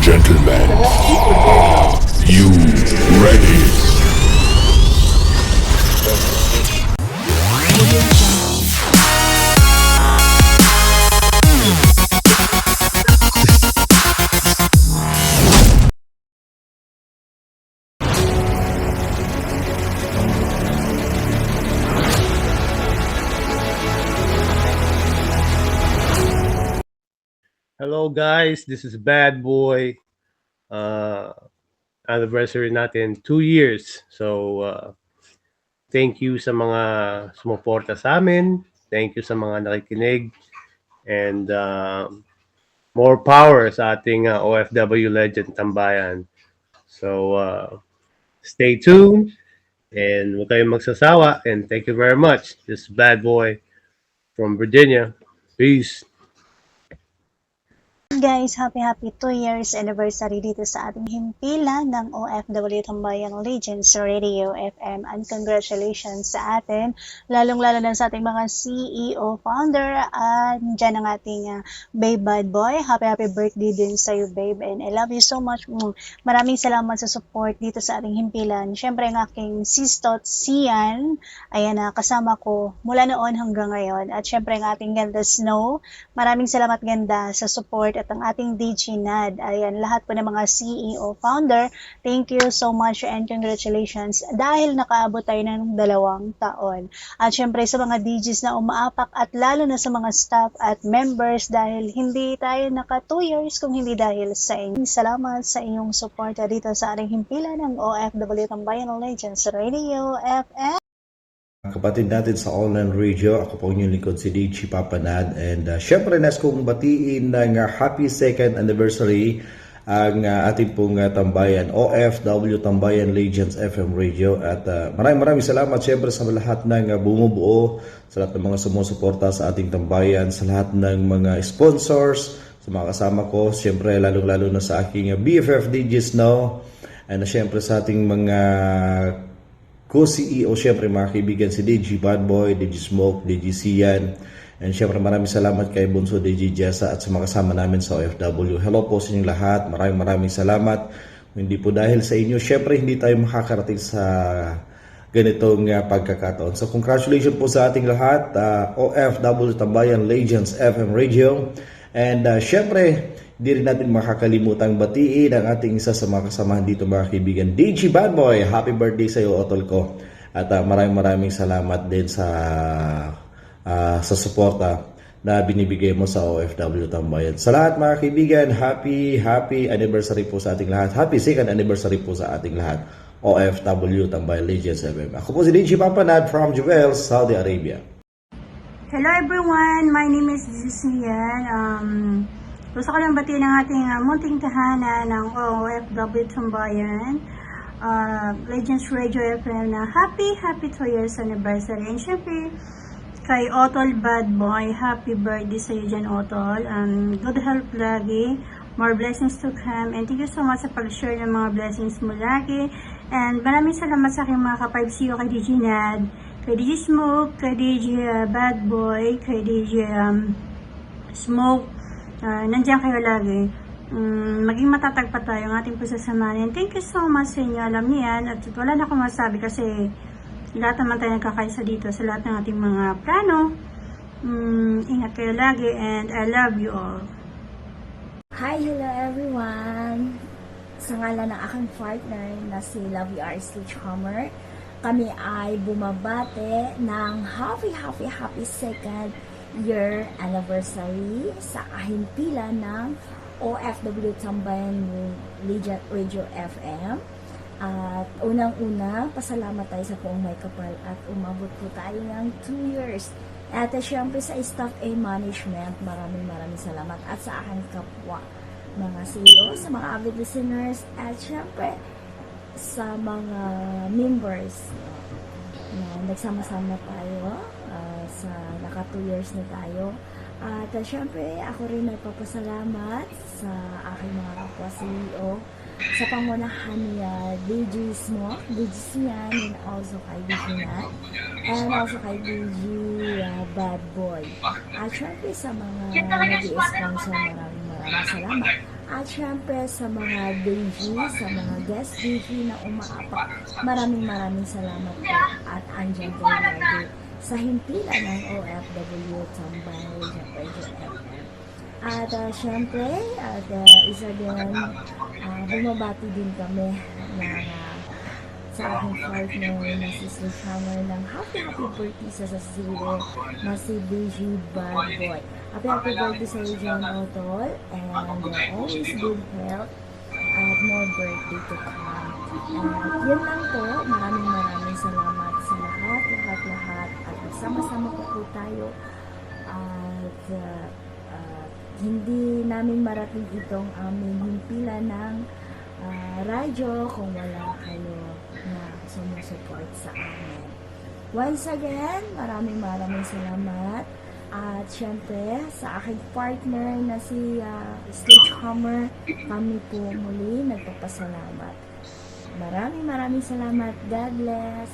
Gentlemen, are you ready? Hello guys, this is Bad Boy. Anniversary natin 2 years. So thank you sa mga sumuporta sa amin. Thank you sa mga nakikinig. And more power sa ating OFW legend Tambayan. So stay tuned and huwag kayong magsasawa. And thank you very much. This is Bad Boy from Virginia. Peace. Guys, happy 2 years anniversary dito sa ating himpilan ng OFW Tambayang Legends Radio FM, and congratulations sa atin, lalong-lalo na sa ating mga CEO, founder, at dyan ang ating babe Bad Boy. Happy birthday din sa iyo, babe, and I love you so much. Maraming salamat sa support dito sa ating himpilan. Syempre ang aking sistot Sian, ayan na, kasama ko mula noon hanggang ngayon, at syempre ang ating ganda Snow. Maraming salamat ganda sa support, at ang ating DG Nad. Ayan, lahat po ng mga CEO, founder, thank you so much and congratulations dahil nakaabot tayo ng 2 taon. At syempre sa mga DGs na umaapak, at lalo na sa mga staff at members, dahil hindi tayo naka 2 years kung hindi dahil sa inyo. Salamat sa inyong support dito sa ating himpilan ng OFW Tambayan Legends Radio FM. Kapatid natin sa online radio, ako po inyong lingkod si DJ Papanad, and syempre nais kong batiin ng happy 2nd anniversary ang ating pong tambayan, OFW Tambayan Legends FM Radio, at maraming salamat syempre sa lahat ng bumubuo, sa lahat ng mga sumusuporta sa ating tambayan, sa lahat ng mga sponsors, sa mga kasama ko, syempre lalong-lalo na sa aking BFF DJs now, and syempre sa ating mga co-CEO, syempre mga kaibigan si DJ Bad Boy, DJ Smoke, DJ Sian, and syempre maraming salamat kay Bunso DJ Jessa at sa mga kasama namin sa OFW. Hello po sa inyong lahat, maraming salamat. Hindi po dahil sa inyo, syempre hindi tayo makakarating sa ganitong pagkakataon. So congratulations po sa ating lahat, OFW Tambayan Legends FM Radio, and syempre di rin natin makakalimutang batiin ang ating isa sa mga kasamahan dito mga kaibigan, DJ Bad Boy. Happy birthday sa iyo, Otol ko. At maraming salamat din sa suporta na binibigay mo sa OFW Tambayan. Sa lahat mga kaibigan, happy anniversary po sa ating lahat. Happy 2nd anniversary po sa ating lahat. OFW Tambayan Legends FM. Ako po si DJ Papanad from Jewel, Saudi Arabia. Hello everyone, my name is Sian. Gusto ko lang batiin ang ating munting tahanan ng OFW Tambayan Legends Radio FM na happy 2 years anniversary. And syempre, kay Otol Bad Boy, happy birthday sa iyo dyan, Otol. Good health lagi, more blessings to come, and thank you so much sa pag-share ng mga blessings mo lagi. And maraming salamat sa aking mga ka-5CO, kay DJ Nad, kay DJ Smoke, kay DJ Bad Boy, kay DJ Smoke. Nandiyan kayo lagi. Maging matatag pa tayo ang ating pasasamahan. Thank you so much sa inyo. Alam niyo yan. At wala na akong masabi kasi lahat naman tayo nagkakaisa dito sa lahat ng ating mga plano. Ingat kayo lagi, and I love you all. Hi, hello everyone! Sa ngalan ng aking partner na si Lovey R. Stagehammer, kami ay bumabate ng happy 2nd year anniversary sa ahimpilan ng OFW Tambayan Legend Radio FM. At unang-una, pasalamat tayo sa Poong May Kapal at umabot po tayo ng 2 years. At syempre sa staff A management, maraming salamat, at sa aking kapwa, mga CEO, sa mga avid listeners, at syempre sa mga members na nagsama-sama tayo sa naka 2 years na tayo. At syempre ako rin nagpapasalamat sa aking mga kapwa CEO sa pangunahan ni DJ Smoke, DJ Sian, and also kay DJ Nat, and also kay DJ Bad Boy. At syempre sa mga nag-i-sponsor, maraming salamat. At syempre sa mga DJ, sa mga guest DJ na umaapak, maraming salamat po at andyan po lagi sa himpilan ng OFW Tambay Radyo FM. At syempre, isa din, bumabati din kami ng sa aking partner na si Sledgehammer ng happy birthday sa Sasilo na si DJ Bad Boy. Happy birthday sa John Otol and always good health at more birthday to come. At yun lang po, maraming salamat sa lahat at sama-sama po tayo at hindi namin marating itong aming himpilan ng radyo kung wala kayo na sumusupport sa amin. Once again, maraming salamat. At syempre, sa aking partner na si Sledgehammer, kami po muli nagpapasalamat. Maraming salamat. God bless.